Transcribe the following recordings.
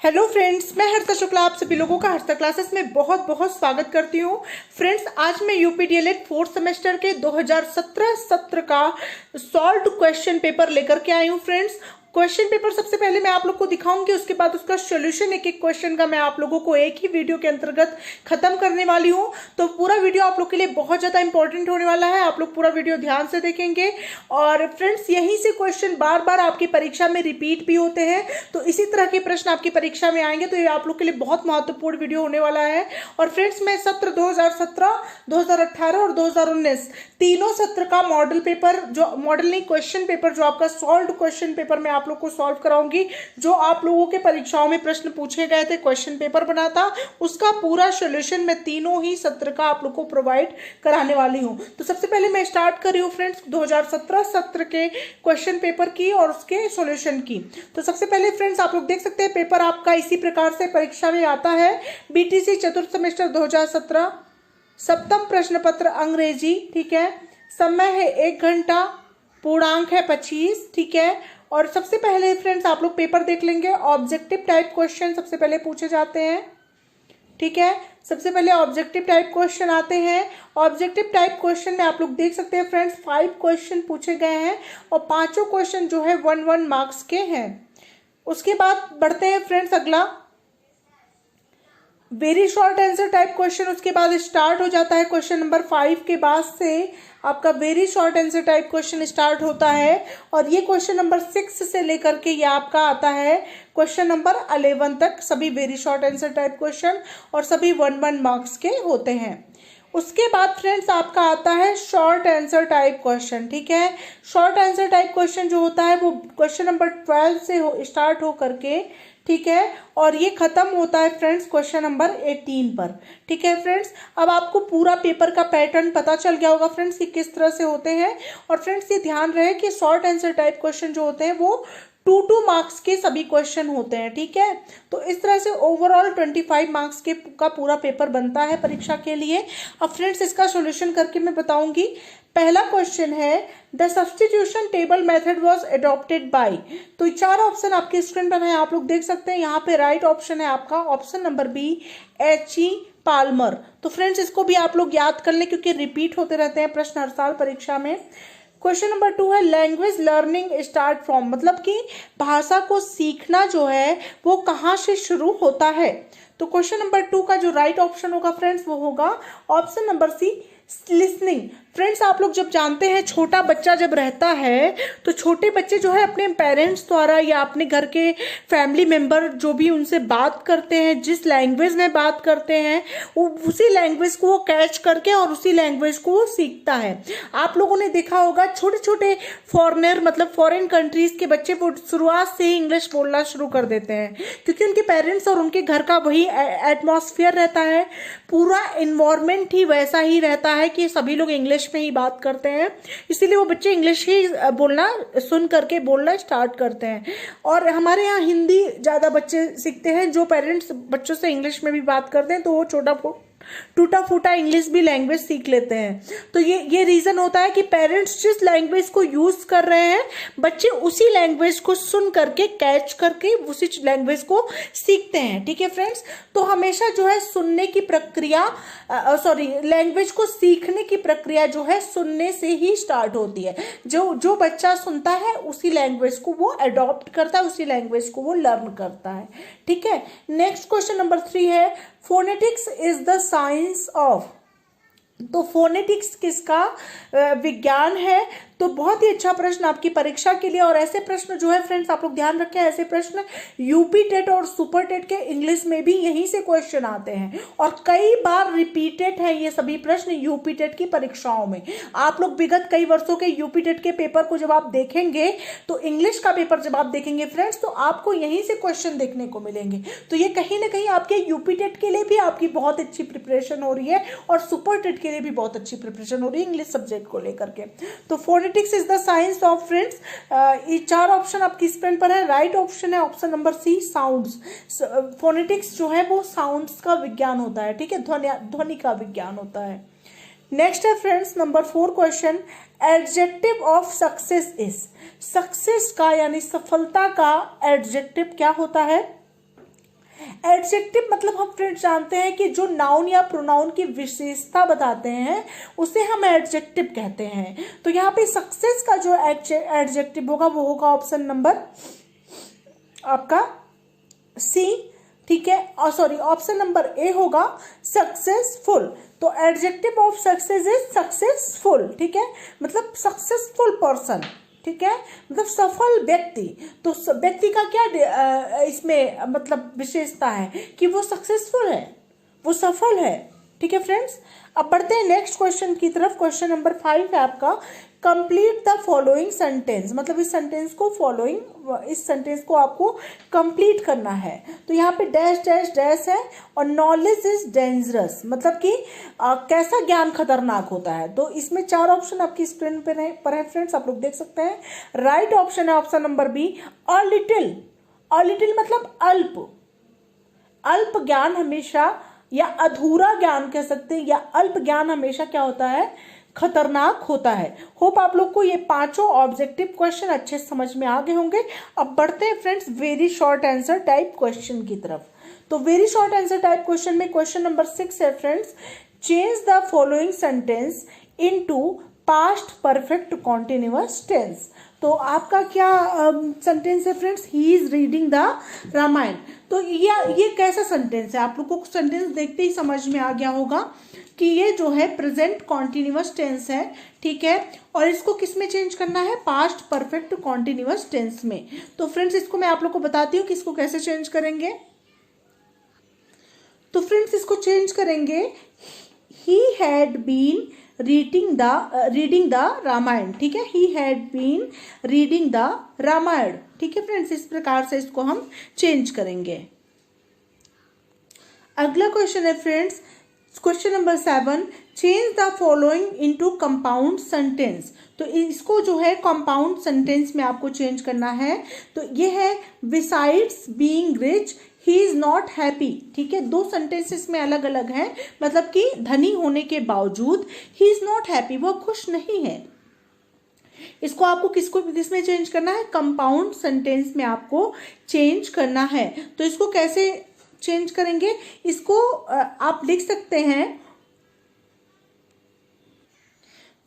Hello friends, मैं हर्षा शुक्ला आप सभी लोगों का हर्षा क्लासेस में बहुत बहुत स्वागत करती हूँ। फ्रेंड्स, आज मैं यूपी डीएलएड फोर्थ सेमेस्टर के 2017 सत्र का सॉल्व्ड क्वेश्चन पेपर लेकर के आई हूँ। फ्रेंड्स, क्वेश्चन पेपर सबसे पहले मैं आप लोग को दिखाऊंगी, उसके बाद उसका सॉल्यूशन एक एक क्वेश्चन का मैं आप लोगों को एक ही वीडियो के अंतर्गत खत्म करने वाली हूँ। तो पूरा वीडियो आप लोग के लिए बहुत ज़्यादा इंपॉर्टेंट होने वाला है, आप लोग पूरा वीडियो ध्यान से देखेंगे। और फ्रेंड्स, यहीं से क्वेश्चन बार बार आपकी परीक्षा में रिपीट भी होते हैं, तो इसी तरह के प्रश्न आपकी परीक्षा में आएंगे, तो ये आप लोग के लिए बहुत महत्वपूर्ण वीडियो होने वाला है। और फ्रेंड्स, मैं सत्र 2017, 2018 और 2019 तीनों सत्र का मॉडल पेपर, जो मॉडल नहीं क्वेश्चन पेपर, जो आपका सॉल्व्ड क्वेश्चन पेपर मैं आप लोग को सॉल्व कराऊंगी। जो आप लोगों के परीक्षाओं में प्रश्न पूछे गए थे, क्वेश्चन पेपर बना था, उसका पूरा सॉल्यूशन मैं तीनों ही सत्र का आप लोग को प्रोवाइड कराने वाली हूं। तो सबसे पहले मैं स्टार्ट कर रही हूँ फ्रेंड्स 2017 सत्र के क्वेश्चन पेपर की और उसके सॉल्यूशन की। तो सबसे पहले फ्रेंड्स, आप लोग देख सकते हैं पेपर आपका इसी प्रकार से परीक्षा में आता है। बीटीसी चतुर्थ सेमेस्टर 2017 सप्तम प्रश्न पत्र अंग्रेजी, ठीक है। समय है 1 घंटा, पूर्णांक है 25, ठीक है। और सबसे पहले फ्रेंड्स आप लोग पेपर देख लेंगे। ऑब्जेक्टिव टाइप क्वेश्चन सबसे पहले पूछे जाते हैं, ठीक है। सबसे पहले ऑब्जेक्टिव टाइप क्वेश्चन आते हैं। ऑब्जेक्टिव टाइप क्वेश्चन में आप लोग देख सकते हैं फ्रेंड्स 5 क्वेश्चन पूछे गए हैं और पांचों क्वेश्चन जो है 1-1 मार्क्स के हैं। उसके बाद बढ़ते हैं फ्रेंड्स अगला very short answer type question. उसके बाद स्टार्ट हो जाता है क्वेश्चन नंबर 5 के बाद से आपका very short answer type question start होता है और ये क्वेश्चन नंबर 6 से लेकर के ये आपका आता है क्वेश्चन नंबर 11 तक, सभी very short answer type question और सभी 1-1 मार्क्स के होते हैं। उसके बाद फ्रेंड्स आपका आता है शॉर्ट आंसर टाइप क्वेश्चन, ठीक है। शॉर्ट आंसर टाइप क्वेश्चन जो होता है वो क्वेश्चन नंबर 12 से स्टार्ट हो करके, ठीक है, और ये खत्म होता है फ्रेंड्स क्वेश्चन नंबर 18 पर, ठीक है। फ्रेंड्स, अब आपको पूरा पेपर का पैटर्न पता चल गया होगा फ्रेंड्स कि किस तरह से होते हैं। और फ्रेंड्स, ये ध्यान रहे कि शॉर्ट आंसर टाइप क्वेश्चन जो होते हैं वो 2-2 मार्क्स के सभी क्वेश्चन होते हैं, ठीक है। तो इस तरह से ओवरऑल 25 मार्क्स के का पूरा पेपर बनता है परीक्षा के लिए। अब फ्रेंड्स, इसका सॉल्यूशन करके मैं बताऊंगी। पहला क्वेश्चन है the substitution table method was adopted by. तो 4 ऑप्शन आपके स्क्रीन पर है, आप लोग देख सकते हैं। यहाँ पे राइट ऑप्शन है आपका option number B, H.E. Palmer. तो फ्रेंड्स, इसको भी आप लोग याद कर लें क्योंकि रिपीट होते रहते हैं प्रश्न हर साल परीक्षा में। क्वेश्चन नंबर 2 है लैंग्वेज लर्निंग स्टार्ट फ्रॉम, मतलब कि भाषा को सीखना जो है वो कहाँ से शुरू होता है। तो क्वेश्चन नंबर 2 का जो राइट ऑप्शन होगा फ्रेंड्स वो होगा option number C, listening. Friends, आप लोग जब जानते हैं छोटा बच्चा जब रहता है तो छोटे बच्चे जो है अपने पेरेंट्स द्वारा या अपने घर के फैमिली मेंबर जो भी उनसे बात करते हैं, जिस लैंग्वेज में बात करते हैं, वो उसी लैंग्वेज को वो कैच करके और उसी लैंग्वेज को वो सीखता है। आप लोगों ने देखा होगा छोटे छोटे फॉरेनर, मतलब फॉरेन कंट्रीज के बच्चे वो शुरुआत से ही इंग्लिश बोलना शुरू कर देते हैं क्योंकि उनके पेरेंट्स और उनके घर का वही एटमॉस्फेयर रहता है, पूरा इन्वायरमेंट ही वैसा ही रहता है कि सभी लोग इंग्लिश में ही बात करते हैं, इसीलिए वो बच्चे इंग्लिश ही बोलना सुन करके बोलना स्टार्ट करते हैं। और हमारे यहाँ हिंदी ज्यादा बच्चे सीखते हैं, जो पेरेंट्स बच्चों से इंग्लिश में भी बात करते हैं तो वो टूटा फूटा इंग्लिश भी लैंग्वेज सीख लेते हैं। तो ये रीजन होता है कि पेरेंट्स जिस लैंग्वेज को यूज कर रहे हैं बच्चे उसी लैंग्वेज को सुन करके कैच करके उसी लैंग्वेज को सीखते हैं, ठीक है फ्रेंड्स। तो हमेशा जो है सुनने की प्रक्रिया, लैंग्वेज को सीखने की प्रक्रिया जो है सुनने से ही स्टार्ट होती है। जो बच्चा सुनता है उसी लैंग्वेज को वो अडॉप्ट करता है, उसी लैंग्वेज को वो लर्न करता है, ठीक है। नेक्स्ट क्वेश्चन नंबर 3 है phonetics is the science of. तो फोनेटिक्स किसका विज्ञान है। तो बहुत ही अच्छा प्रश्न आपकी परीक्षा के लिए। और ऐसे प्रश्न जो है फ्रेंड्स आप लोग ध्यान रखें, ऐसे प्रश्न यूपी टेट और सुपर टेट के इंग्लिश में भी यहीं से क्वेश्चन आते हैं और कई बार रिपीटेड है ये सभी प्रश्न यूपी टेट की परीक्षाओं में। आप लोग विगत कई वर्षों के यूपी टेट के पेपर को जब आप देखेंगे तो इंग्लिश का पेपर जब आप देखेंगे फ्रेंड्स तो आपको यहीं से क्वेश्चन देखने को मिलेंगे। तो ये कहीं ना कहीं आपके यूपी टेट के लिए भी आपकी बहुत अच्छी प्रिपरेशन हो रही है और सुपर टेट के लिए भी बहुत अच्छी प्रिपरेशन हो रही है इंग्लिश सब्जेक्ट को लेकर के। तो phonetics is the science of friends, ये 4 ऑप्शन आपकी स्क्रीन पर है। राइट ऑप्शन है option number C, sounds. Phonetics जो है वो साउंड्स का विज्ञान होता है, ठीक है, ध्वनि का विज्ञान होता है। नेक्स्ट है friends number 4 question, adjective of success is. Success का यानी सफलता का एडजेक्टिव क्या होता है। एडजेक्टिव मतलब हम फ्रेंड्स जानते हैं कि जो नाउन या प्रोनाउन की विशेषता बताते हैं उसे हम एडजेक्टिव कहते हैं। तो यहाँ पे सक्सेस का जो एडजेक्टिव होगा वो होगा ऑप्शन नंबर आपका सी, ठीक है, और सॉरी ऑप्शन नंबर ए होगा सक्सेसफुल। तो adjective of success is successful, ठीक है, मतलब सक्सेसफुल पर्सन, ठीक है, मतलब सफल व्यक्ति। तो व्यक्ति का क्या इसमें मतलब विशेषता है कि वो सक्सेसफुल है, वो सफल है, ठीक है फ्रेंड्स। अब बढ़ते हैं नेक्स्ट क्वेश्चन की तरफ। क्वेश्चन नंबर 5 है आपका, कंप्लीट द फॉलोइंग सेंटेंस, मतलब इस सेंटेंस को आपको कंप्लीट करना है। तो यहाँ पे डैश डैश डैश है और नॉलेज इज डेंजरस, मतलब कि कैसा ज्ञान खतरनाक होता है। तो इसमें 4 ऑप्शन आपकी स्क्रीन पर है फ्रेंड्स, आप लोग देख सकते हैं। राइट ऑप्शन है option number B, a little. A little मतलब अल्प, अल्प ज्ञान हमेशा, या अधूरा ज्ञान कह सकते हैं, या अल्प ज्ञान हमेशा क्या होता है, खतरनाक होता है। होप आप लोग को ये 5 ऑब्जेक्टिव क्वेश्चन अच्छे समझ में आ गए होंगे। अब बढ़ते हैं friends very short answer type question की तरफ। तो very short answer type question में क्वेश्चन नंबर 6 है friends, change the following sentence into past perfect continuous tense. तो आपका क्या सेंटेंस है friends, he is reading the Ramayana. तो ये कैसा सेंटेंस है, आप लोगों को सेंटेंस देखते ही समझ में आ गया होगा कि ये जो है प्रेजेंट कॉन्टिन्यूअस टेंस है, ठीक है, और इसको किस में चेंज करना है, पास्ट परफेक्ट कॉन्टिन्यूअस टेंस में। तो फ्रेंड्स इसको मैं आप लोग को बताती हूँ कि इसको कैसे चेंज करेंगे। तो फ्रेंड्स इसको चेंज करेंगे, he had been reading the Ramayana, ठीक है, he had been reading the Ramayana, ठीक है फ्रेंड्स, इस प्रकार से इसको हम चेंज करेंगे। अगला क्वेश्चन है friends question number 7, change the following into compound sentence. तो इसको जो है कंपाउंड सेंटेंस में आपको चेंज करना है। तो ये है besides being rich he is not happy, ठीक है, 2 सेंटेंसेस में अलग अलग हैं, मतलब कि धनी होने के बावजूद ही इज नॉट हैप्पी, वह खुश नहीं है। इसको आपको किसमें चेंज करना है, कंपाउंड सेंटेंस में आपको चेंज करना है। तो इसको कैसे चेंज करेंगे, इसको आप लिख सकते हैं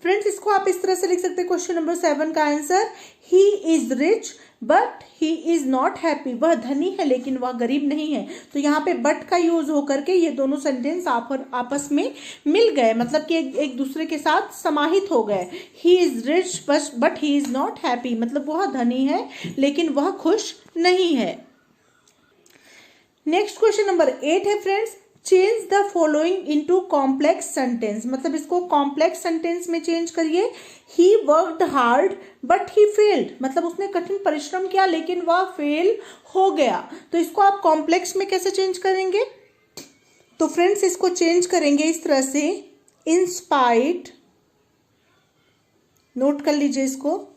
फ्रेंड्स, इसको आप इस तरह से लिख सकते हैं क्वेश्चन नंबर 7 का answer, he is rich but he is not happy, वह धनी है लेकिन वह गरीब नहीं है। तो यहाँ पे बट का यूज होकर के ये दोनों सेंटेंस आपस में मिल गए, मतलब कि एक दूसरे के साथ समाहित हो गए। He is rich but he is not happy, मतलब वह धनी है लेकिन वह खुश नहीं है। नेक्स्ट क्वेश्चन नंबर 8 है friends, change the following into complex sentence, मतलब इसको कॉम्प्लेक्स सेंटेंस में चेंज करिए। ही worked hard but he failed, मतलब उसने कठिन परिश्रम किया लेकिन वह फेल हो गया। तो इसको आप कॉम्प्लेक्स में कैसे चेंज करेंगे, तो फ्रेंड्स इसको चेंज करेंगे इस तरह से, इन स्पाइट, नोट कर लीजिए इसको,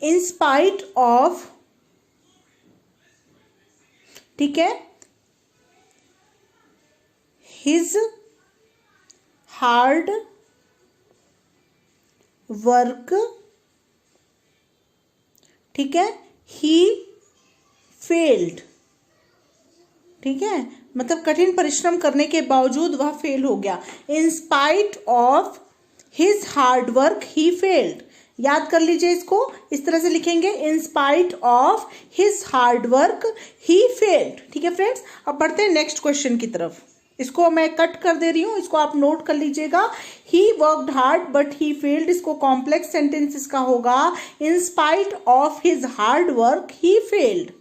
इन स्पाइट ऑफ, ठीक है, हिज हार्ड वर्क, ठीक है, ही फेल्ड, ठीक है, मतलब कठिन परिश्रम करने के बावजूद वह फेल हो गया। In spite of his hard work he failed, याद कर लीजिए इसको, इस तरह से लिखेंगे, in spite of his hard work he failed, ठीक है फ्रेंड्स। अब बढ़ते हैं नेक्स्ट क्वेश्चन की तरफ, इसको मैं कट कर दे रही हूं, इसको आप नोट कर लीजिएगा, ही worked hard but he failed, इसको कॉम्प्लेक्स सेंटेंस इसका होगा, in spite of his hard work he failed,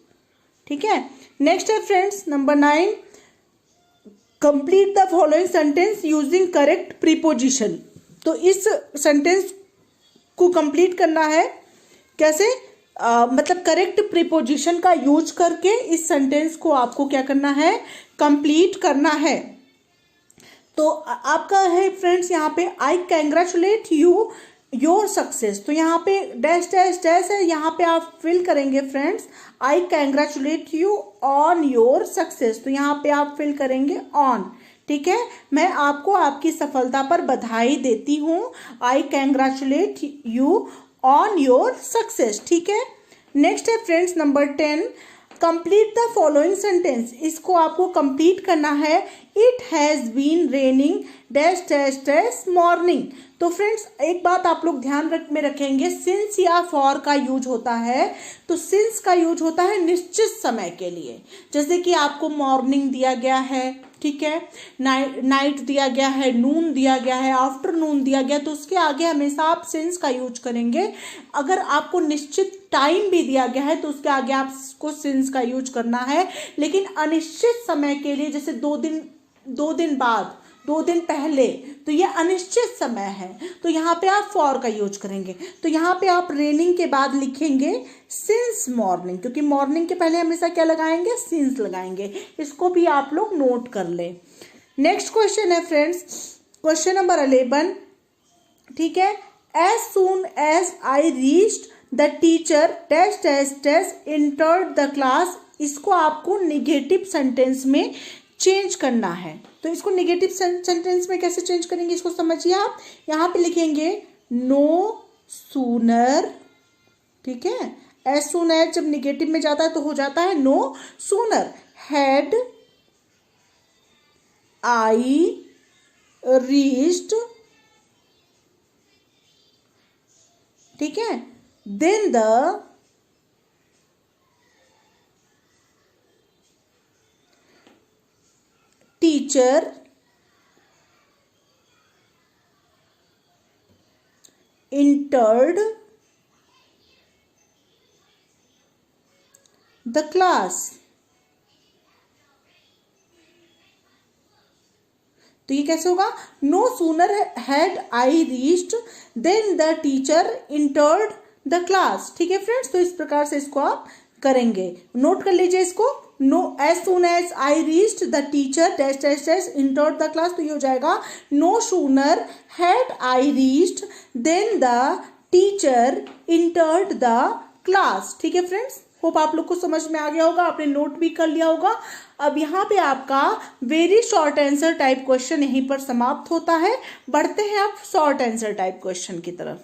ठीक है। नेक्स्ट है friends number 9, complete the following sentence using correct preposition. तो इस सेंटेंस को कंप्लीट करना है कैसे, मतलब करेक्ट प्रीपोजिशन का यूज करके इस सेंटेंस को आपको क्या करना है, कंप्लीट करना है। तो आपका है फ्रेंड्स यहाँ पे, आई कैंग्रेचुलेट यू योर सक्सेस। तो यहाँ पे डैश डैश डैश है, यहाँ पे आप फिल करेंगे friends, I congratulate you on your success. तो यहाँ पे आप फिल करेंगे ऑन, ठीक है, मैं आपको आपकी सफलता पर बधाई देती हूँ, I congratulate you on your success, ठीक है। नेक्स्ट है friends number 10, complete the following sentence, इसको आपको कंप्लीट करना है। It has been raining dash dash dash morning. तो फ्रेंड्स एक बात आप लोग ध्यान में रखेंगे, सिंस या फॉर का यूज होता है, तो सिंस का यूज होता है निश्चित समय के लिए। जैसे कि आपको मॉर्निंग दिया गया है, ठीक है, नाइट दिया गया है, नून दिया गया है, आफ्टरनून दिया गया, तो उसके आगे हमेशा आप सिंस का यूज करेंगे। अगर आपको निश्चित टाइम भी दिया गया है तो उसके आगे आपको सिंस का यूज करना है। लेकिन अनिश्चित समय के लिए, जैसे 2 दिन बाद, 2 दिन पहले, तो ये अनिश्चित समय है, तो यहाँ पे आप फॉर का यूज करेंगे। तो यहाँ पे आप रेनिंग के बाद लिखेंगे सिंस मॉर्निंग, क्योंकि मॉर्निंग के पहले हमेशा क्या लगाएंगे, सिंस लगाएंगे। इसको भी आप लोग नोट कर ले। नेक्स्ट क्वेश्चन है फ्रेंड्स, क्वेश्चन नंबर 11, ठीक है। As soon as I reached the teacher dash dash dash entered the class, इसको आपको निगेटिव सेंटेंस में चेंज करना है। तो इसको निगेटिव सेंटेंस में कैसे चेंज करेंगे, इसको समझिए आप। यहाँ पे लिखेंगे नो सूनर, ठीक है। एज सून एज जब निगेटिव में जाता है तो हो जाता है no sooner had I reached, ठीक है, then the teacher entered the class। तो ये कैसे होगा, no sooner had I reached then the teacher entered the class, ठीक है फ्रेंड्स। तो इस प्रकार से इसको आप करेंगे, नोट कर लीजिए इसको। No as soon as I reached the teacher dash dash dash entered the class, तो ये हो जाएगा no sooner had I reached then the teacher entered the class, ठीक है फ्रेंड्स। होप आप लोग को समझ में आ गया होगा, आपने नोट भी कर लिया होगा। अब यहाँ पे आपका very short answer type question यहीं पर समाप्त होता है। बढ़ते हैं आप शॉर्ट आंसर टाइप क्वेश्चन की तरफ।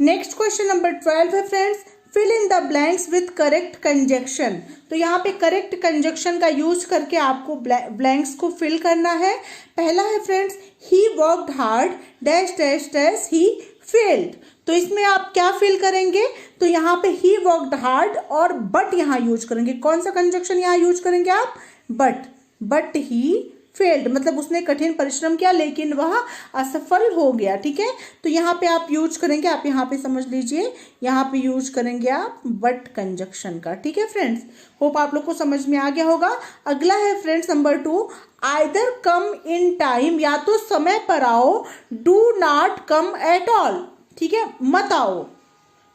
नेक्स्ट क्वेश्चन नंबर 12 है friends, fill in the blanks with correct conjunction. तो यहाँ पे करेक्ट कंजक्शन का यूज करके आपको ब्लैंक्स को फिल करना है। पहला है friends, he worked hard dash dash dash he failed. तो इसमें आप क्या फिल करेंगे, तो यहाँ पे ही वर्कड हार्ड और बट यहाँ यूज करेंगे। कौन सा कंजक्शन यहाँ यूज करेंगे आप, बट ही फेल्ड, मतलब उसने कठिन परिश्रम किया लेकिन वह असफल हो गया, ठीक है। तो यहाँ पे आप यूज करेंगे, आप यहाँ पे समझ लीजिए, यहाँ पे यूज करेंगे आप बट कंजक्शन का, ठीक है फ्रेंड्स। होप आप लोग को समझ में आ गया होगा। अगला है friends number 2, either come in time, या तो समय पर आओ, do not come at all, ठीक है, मत आओ,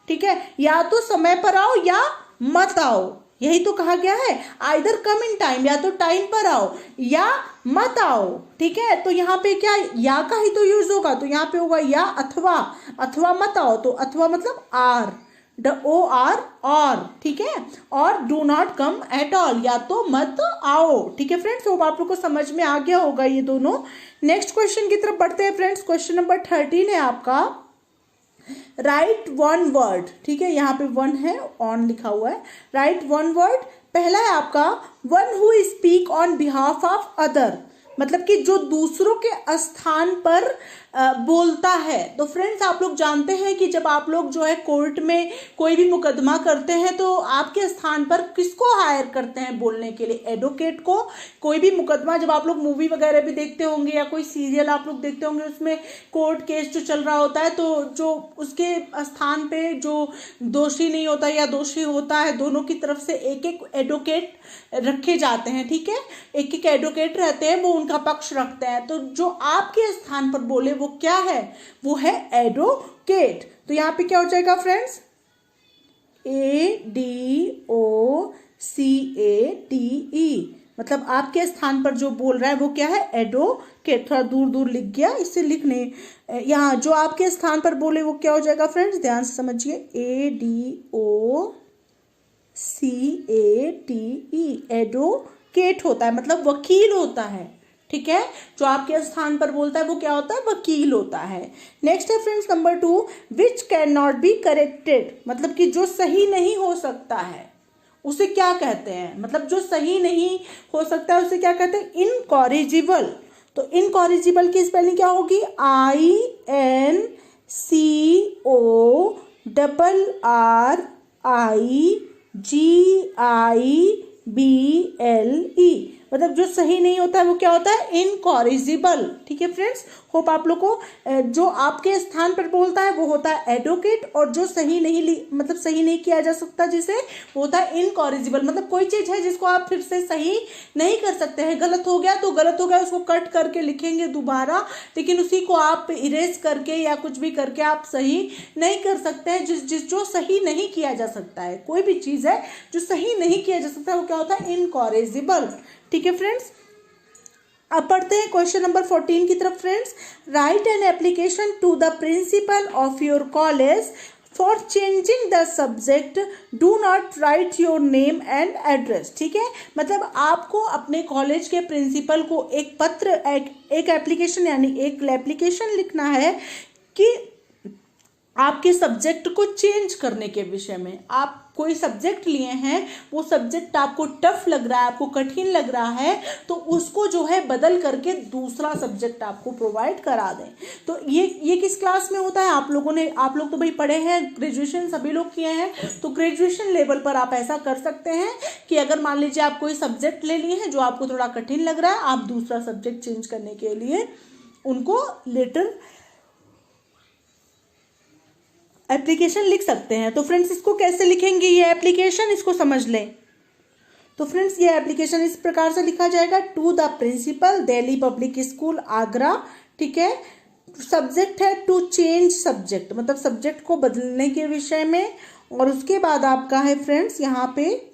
ठीक है, या तो समय पर आओ या मत आओ, यही तो कहा गया है। आइदर कम इन टाइम, या तो टाइम पर आओ या मत आओ, ठीक है। तो यहाँ पे क्या, या का ही तो यूज होगा, तो यहाँ पे होगा या अथवा मत आओ, तो अथवा मतलब आर, OR और, ठीक है, और do not come at all, या तो मत आओ, ठीक है फ्रेंड्स। तो आप लोग को समझ में आ गया होगा ये दोनों। नेक्स्ट क्वेश्चन की तरफ बढ़ते हैं फ्रेंड्स। क्वेश्चन नंबर 13 है आपका, राइट वन वर्ड, ठीक है, यहाँ पे वन है, ऑन लिखा हुआ है, राइट वन वर्ड। पहला है आपका, one who speak on behalf of other, मतलब कि जो दूसरों के स्थान पर बोलता है। तो फ्रेंड्स आप लोग जानते हैं कि जब आप लोग जो है कोर्ट में कोई भी मुकदमा करते हैं तो आपके स्थान पर किसको हायर करते हैं बोलने के लिए, एडवोकेट को। कोई भी मुकदमा, जब आप लोग मूवी वगैरह भी देखते होंगे या कोई सीरियल आप लोग देखते होंगे, उसमें कोर्ट केस जो चल रहा होता है, तो जो उसके स्थान पे जो दोषी नहीं होता या दोषी होता है, दोनों की तरफ से एक एक एडवोकेट रखे जाते हैं, ठीक है, एक एक एडवोकेट रहते हैं, वो उनका पक्ष रखते हैं। तो जो आपके स्थान पर बोले वो क्या है, वो है एडवोकेट। तो यहाँ पे क्या हो जाएगा फ्रेंड्स, ADOCATE, मतलब आपके स्थान पर जो बोल रहा है वो क्या है, एडवोकेट। थोड़ा दूर दूर लिख गया, इससे लिखने, यहाँ जो आपके स्थान पर बोले वो क्या हो जाएगा फ्रेंड्स, ध्यान से समझिए, ADOCATE, एडवोकेट होता है, मतलब वकील होता है, ठीक है। जो आपके स्थान पर बोलता है वो क्या होता है, वकील होता है। नेक्स्ट है friends number 2, which can not be corrected, मतलब कि जो सही नहीं हो सकता है उसे क्या कहते हैं, मतलब जो सही नहीं हो सकता है उसे क्या कहते हैं, इनकॉरिजिबल। तो इनकॉरिजिबल की स्पेलिंग क्या होगी, INCORRIGIBLE, मतलब जो सही नहीं होता है वो क्या होता है, इनकॉरिजिबल। ठीक है फ्रेंड्स, होप आप लोग को जो आपके स्थान पर बोलता है वो होता है एडवोकेट, और जो सही नहीं मतलब सही नहीं किया जा सकता जिसे, वो होता है इनकॉरिजिबल। मतलब कोई चीज है जिसको आप फिर से सही नहीं कर सकते हैं, गलत हो गया तो गलत हो गया, उसको कट करके लिखेंगे दोबारा, लेकिन उसी को आप इरेज करके या कुछ भी करके आप सही नहीं कर सकते हैं। जो सही नहीं किया जा सकता है, कोई भी चीज है जो सही नहीं किया जा सकता है वो क्या होता है, इनकॉरिजिबल। ठीक है फ्रेंड्स, अब पढ़ते हैं क्वेश्चन नंबर 14 की तरफ। Friends, write an application to the principal of your college for changing the subject, do not write your name and address. ठीक है, मतलब आपको अपने कॉलेज के प्रिंसिपल को एक पत्र, एक एप्लीकेशन यानी एक एप्लीकेशन लिखना है कि आपके सब्जेक्ट को चेंज करने के विषय में। आप कोई सब्जेक्ट लिए हैं, वो सब्जेक्ट आपको टफ लग रहा है, आपको कठिन लग रहा है, तो उसको जो है बदल करके दूसरा सब्जेक्ट आपको प्रोवाइड करा दें। तो ये किस क्लास में होता है, आप लोग तो भाई पढ़े हैं, ग्रेजुएशन सभी लोग किए हैं, तो ग्रेजुएशन लेवल पर आप ऐसा कर सकते हैं कि अगर मान लीजिए आप कोई सब्जेक्ट ले लिए हैं जो आपको थोड़ा कठिन लग रहा है, आप दूसरा सब्जेक्ट चेंज करने के लिए उनको लेटर एप्लीकेशन लिख सकते हैं। तो फ्रेंड्स, इसको कैसे लिखेंगे ये एप्लीकेशन, इसको समझ लें। तो फ्रेंड्स, ये एप्लीकेशन इस प्रकार से लिखा जाएगा, to the principal Delhi public school Agra. ठीक है, सब्जेक्ट है टू चेंज सब्जेक्ट, मतलब सब्जेक्ट को बदलने के विषय में। और उसके बाद आपका है फ्रेंड्स यहाँ पे,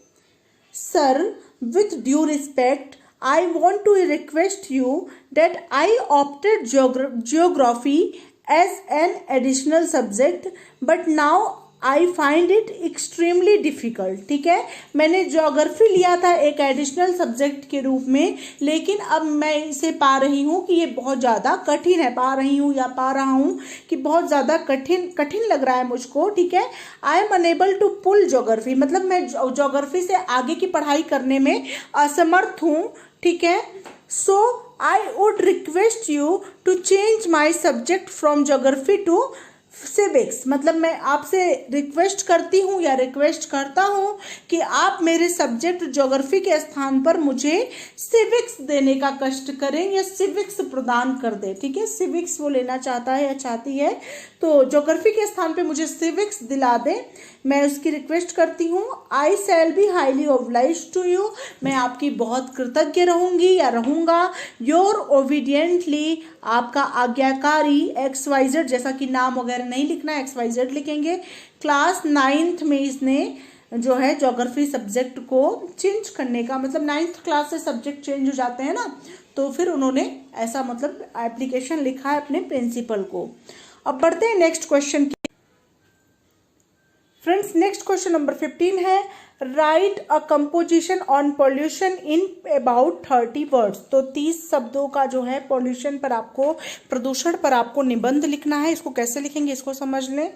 sir with due respect I want to request you that I opted geography as an additional subject but now I find it extremely difficult। ठीक है, मैंने ज्योग्राफी लिया था एक एडिशनल सब्जेक्ट के रूप में, लेकिन अब मैं इसे पा रही हूँ कि ये बहुत ज़्यादा कठिन है, पा रही हूँ या पा रहा हूँ कि बहुत ज़्यादा कठिन लग रहा है मुझको। ठीक है, I am unable to pull geography, मतलब मैं ज्योग्राफी से आगे की पढ़ाई करने में असमर्थ हूँ। ठीक है, so I would request you to change my subject from geography to civics, मतलब मैं आपसे रिक्वेस्ट करती हूँ या रिक्वेस्ट करता हूँ कि आप मेरे सब्जेक्ट ज्योग्राफी के स्थान पर मुझे सिविक्स देने का कष्ट करें या सिविक्स प्रदान कर दें। ठीक है, सिविक्स वो लेना चाहता है या चाहती है, तो ज्योग्राफी के स्थान पे मुझे सिविक्स दिला दें, मैं उसकी रिक्वेस्ट करती हूँ। I shall be highly obliged to you, मैं आपकी बहुत कृतज्ञ रहूँगी या रहूँगा। योर ओबीडियंटली, आपका आज्ञाकारी, XYZ, जैसा कि नाम वगैरह नहीं लिखना, XYZ लिखेंगे। क्लास 9th में इसने जो है ज्योग्राफी सब्जेक्ट को चेंज करने का, मतलब 9th क्लास से सब्जेक्ट चेंज हो जाते हैं ना, तो फिर उन्होंने ऐसा मतलब एप्लीकेशन लिखा है अपने प्रिंसिपल को। अब बढ़ते हैं नेक्स्ट क्वेश्चन की। फ्रेंड्स, नेक्स्ट क्वेश्चन नंबर 15 है, right a composition on pollution in about 30 words. तो 30 शब्दों का जो है पॉल्यूशन पर आपको, प्रदूषण पर आपको निबंध लिखना है। इसको कैसे लिखेंगे इसको समझ लें।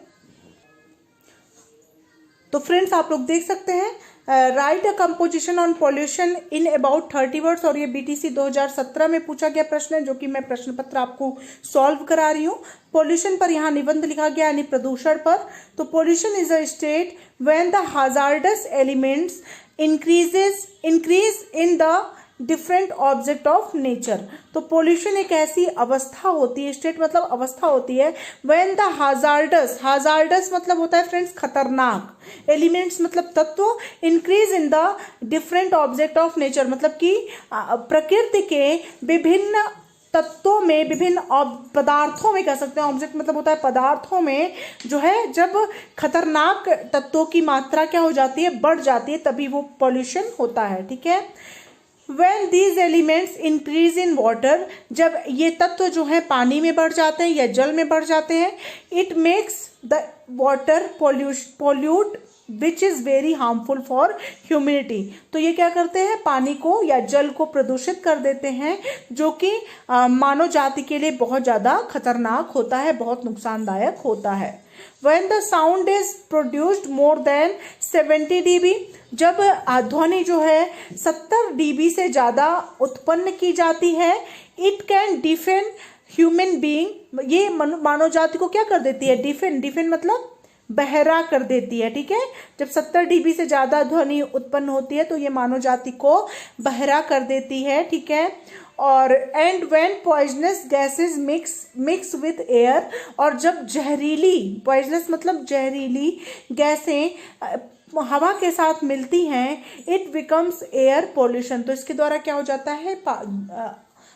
तो फ्रेंड्स, आप लोग देख सकते हैं, right a composition on pollution in about 30 words, और ये BTC 2017 में पूछा गया प्रश्न है, जो कि मैं प्रश्न पत्र आपको सॉल्व करा रही हूँ। पॉल्यूशन पर यहाँ निबंध लिखा गया, यानी प्रदूषण पर। तो pollution is a state when the hazardous elements increase in the different object of nature. तो पोल्यूशन एक ऐसी अवस्था होती है, स्टेट मतलब अवस्था होती है, व्हेन द हाजार्डस मतलब होता है फ्रेंड्स खतरनाक, एलिमेंट्स मतलब तत्व, increase in the different object of nature मतलब कि प्रकृति के विभिन्न तत्वों में, विभिन्न पदार्थों में कह सकते हैं, ऑब्जेक्ट मतलब होता है पदार्थों में जो है, जब खतरनाक तत्वों की मात्रा क्या हो जाती है, बढ़ जाती है, तभी वो पॉल्यूशन होता है। ठीक है, When these elements increase in water, जब ये तत्व जो है पानी में बढ़ जाते हैं या जल में बढ़ जाते हैं, it makes the water pollute which is very harmful for humanity। तो ये क्या करते हैं, पानी को या जल को प्रदूषित कर देते हैं, जो कि मानव जाति के लिए बहुत ज़्यादा खतरनाक होता है, बहुत नुकसानदायक होता है। When the sound is produced more than 70 dB, जब ध्वनि जो है 70 dB से ज़्यादा उत्पन्न की जाती है, इट कैन डिफेन ह्यूमन बीइंग, ये मानव जाति को क्या कर देती है, डिफेन मतलब बहरा कर देती है। ठीक है, जब 70 dB से ज़्यादा ध्वनि उत्पन्न होती है तो ये मानव जाति को बहरा कर देती है। ठीक है, और and when poisonous gases mix with air, और जब जहरीली, पॉइजनस मतलब जहरीली गैसें हवा के साथ मिलती हैं, इट बिकम्स एयर पोल्यूशन, तो इसके द्वारा क्या हो जाता है,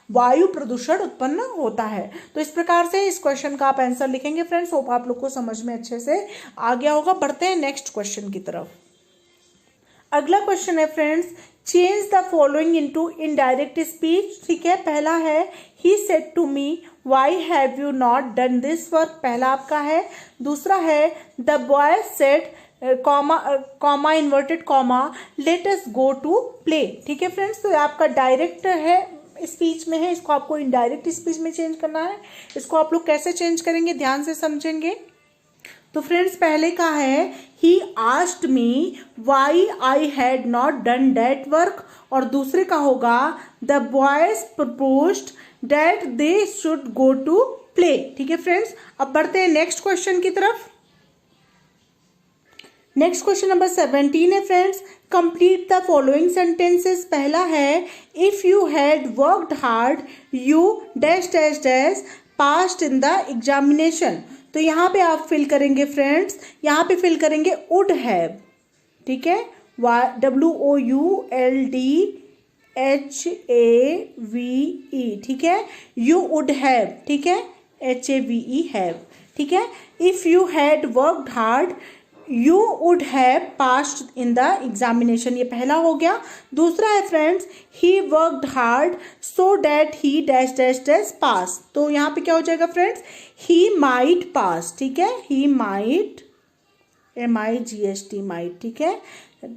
वायु प्रदूषण उत्पन्न होता है। तो इस प्रकार से इस क्वेश्चन का आप आंसर लिखेंगे फ्रेंड्स। होप आप लोग को समझ में अच्छे से आ गया होगा। बढ़ते हैं नेक्स्ट क्वेश्चन की तरफ। अगला क्वेश्चन है friends, change the following into indirect speech. ठीक है, पहला है he said to me why have you not done this work, पहला आपका है। दूसरा है the boy said comma inverted comma let us go to play. ठीक है फ्रेंड्स, तो आपका डायरेक्ट है स्पीच में है, इसको आपको इनडायरेक्ट स्पीच में चेंज करना है। इसको आप लोग कैसे चेंज करेंगे, ध्यान से समझेंगे। तो फ्रेंड्स पहले का है he asked me why I had not done that work, और दूसरे का होगा the boys proposed that they should go to play. ठीक है फ्रेंड्स, अब बढ़ते हैं नेक्स्ट क्वेश्चन की तरफ। नेक्स्ट क्वेश्चन नंबर 17 है friends, complete the following sentences. पहला है if you had worked hard you dash dash dash passed in the examination. तो यहाँ पे आप फिल करेंगे फ्रेंड्स, यहाँ पे फिल करेंगे वुड हैव। ठीक है, WOULDHAVE। ठीक है, यू वुड हैव, ठीक है, HAVE हैव। ठीक है, if you had worked hard you would have passed in the examination, ये पहला हो गया। दूसरा है friends he worked hard so that he dash dash dash pass, तो यहाँ पे क्या हो जाएगा फ्रेंड्स, ही माइट पास। ठीक है, ही माइट, MIGHT माइट। ठीक है,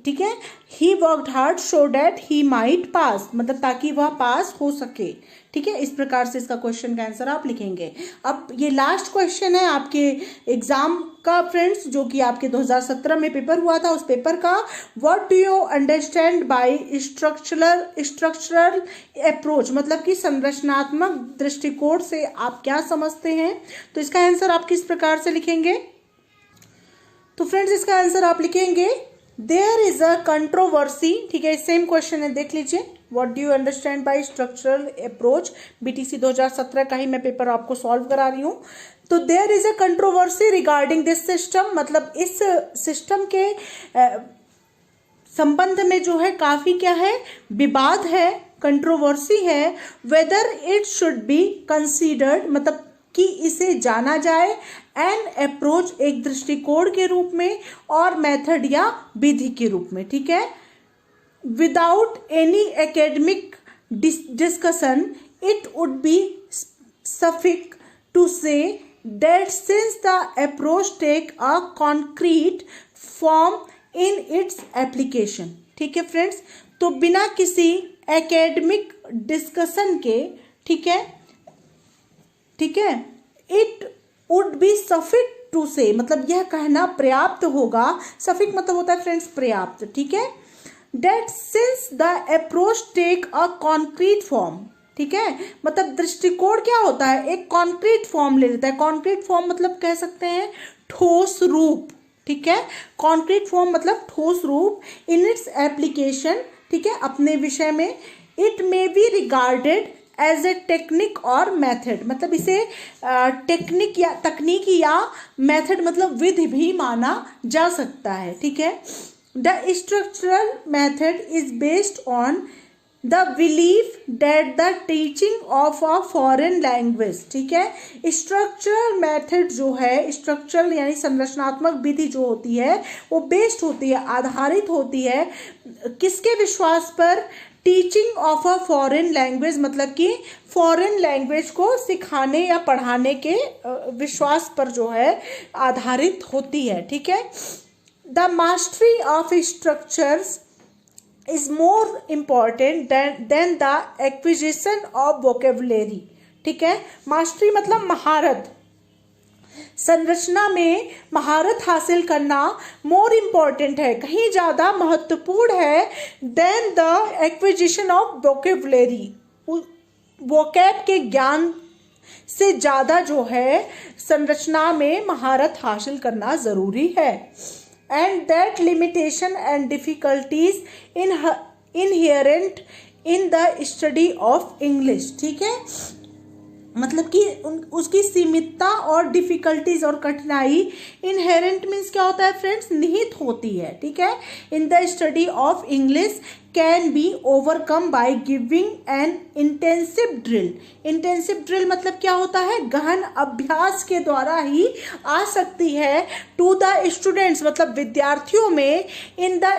ठीक है, he worked hard so that he might pass, मतलब ताकि वह पास हो सके। ठीक है, इस प्रकार से इसका क्वेश्चन का आंसर आप लिखेंगे। अब ये लास्ट क्वेश्चन है आपके एग्जाम का फ्रेंड्स, जो कि आपके 2017 में पेपर हुआ था, उस पेपर का what do you understand by structural approach, मतलब कि संरचनात्मक दृष्टिकोण से आप क्या समझते हैं। तो इसका आंसर आप किस प्रकार से लिखेंगे, तो फ्रेंड्स इसका आंसर आप लिखेंगे देयर इज अ कंट्रोवर्सी। ठीक है, सेम क्वेश्चन है, देख लीजिए, what do you understand by structural approach, BTC 2017 का ही मैं पेपर आपको सॉल्व करा रही हूँ। तो there is a controversy regarding this system, मतलब इस सिस्टम के संबंध में जो है काफी क्या है, विवाद है, कंट्रोवर्सी है। Whether it should be considered, मतलब कि इसे जाना जाए, एन अप्रोच एक दृष्टिकोण के रूप में, और मेथड या विधि के रूप में। ठीक है, without any academic discussion it would be suffice to say that since the approach take a concrete form in its application. ठीक है फ्रेंड्स, तो बिना किसी एकेडमिक डिस्कशन के, ठीक है, ठीक है, it would be suffice to say, मतलब यह कहना पर्याप्त होगा, सफिक मतलब होता है फ्रेंड्स पर्याप्त। ठीक है, that since the approach take a concrete form. ठीक है, मतलब दृष्टिकोण क्या होता है, एक कॉन्क्रीट फॉर्म ले लेता है। कॉन्क्रीट फॉर्म मतलब कह सकते हैं ठोस रूप। ठीक है, कॉन्क्रीट फॉर्म मतलब ठोस रूप, इन इट्स एप्लीकेशन। ठीक है, अपने विषय में, it may be regarded as a technique और मेथड, मतलब इसे टेक्निक या तकनीकी या मेथड मतलब विधि भी माना जा सकता है। ठीक है, the structural method is based on the belief that the teaching of a foreign language. ठीक है, स्ट्रक्चरल मेथड जो है, स्ट्रक्चरल यानी संरचनात्मक विधि जो होती है वो बेस्ड होती है, आधारित होती है किसके विश्वास पर, teaching of a foreign language, मतलब कि फॉरेन लैंग्वेज को सिखाने या पढ़ाने के विश्वास पर जो है आधारित होती है। ठीक है, the mastery of structures is more important than the acquisition of vocabulary. ठीक है, मास्टरी मतलब महारत, संरचना में महारत हासिल करना मोर इम्पॉर्टेंट है, कहीं ज़्यादा महत्वपूर्ण है then the acquisition of vocabulary, vocab के ज्ञान से ज़्यादा जो है संरचना में महारत हासिल करना ज़रूरी है। And that limitation and difficulties inherent in the study of English. ठीक है, मतलब कि उसकी सीमितता और डिफिकल्टीज और कठिनाई, इनहेरेंट मीन्स क्या होता है फ्रेंड्स, निहित होती है। ठीक है, in the study of English can be overcome by giving an intensive drill. Intensive drill मतलब क्या होता है, गहन अभ्यास के द्वारा ही आ सकती है टू द स्टूडेंट्स, मतलब विद्यार्थियों में, इन द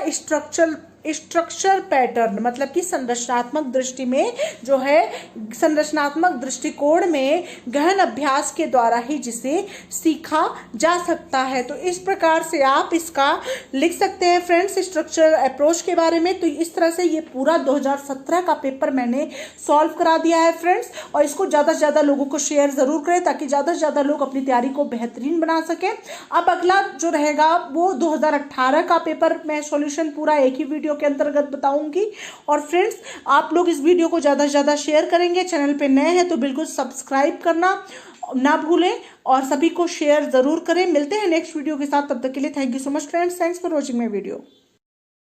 स्ट्रक्चर पैटर्न, मतलब कि संरचनात्मक दृष्टि में जो है, संरचनात्मक दृष्टिकोण में गहन अभ्यास के द्वारा ही जिसे सीखा जा सकता है। तो इस प्रकार से आप इसका लिख सकते हैं फ्रेंड्स, स्ट्रक्चरल अप्रोच के बारे में। तो इस तरह से ये पूरा 2017 का पेपर मैंने सॉल्व करा दिया है फ्रेंड्स, और इसको ज़्यादा से ज़्यादा लोगों को शेयर ज़रूर करें ताकि ज़्यादा से ज़्यादा लोग अपनी तैयारी को बेहतरीन बना सकें। अब अगला जो रहेगा वो 2018 का पेपर मैं सॉल्यूशन पूरा एक ही वीडियो के अंतर्गत बताऊंगी। और फ्रेंड्स, आप लोग इस वीडियो को ज़्यादा से ज़्यादा शेयर करेंगे, चैनल पे नए हैं तो बिल्कुल सब्सक्राइब करना ना भूलें और सभी को शेयर ज़रूर करें। मिलते हैं नेक्स्ट वीडियो के साथ, तब तक के लिए thank you so much friends, thanks for watching my video.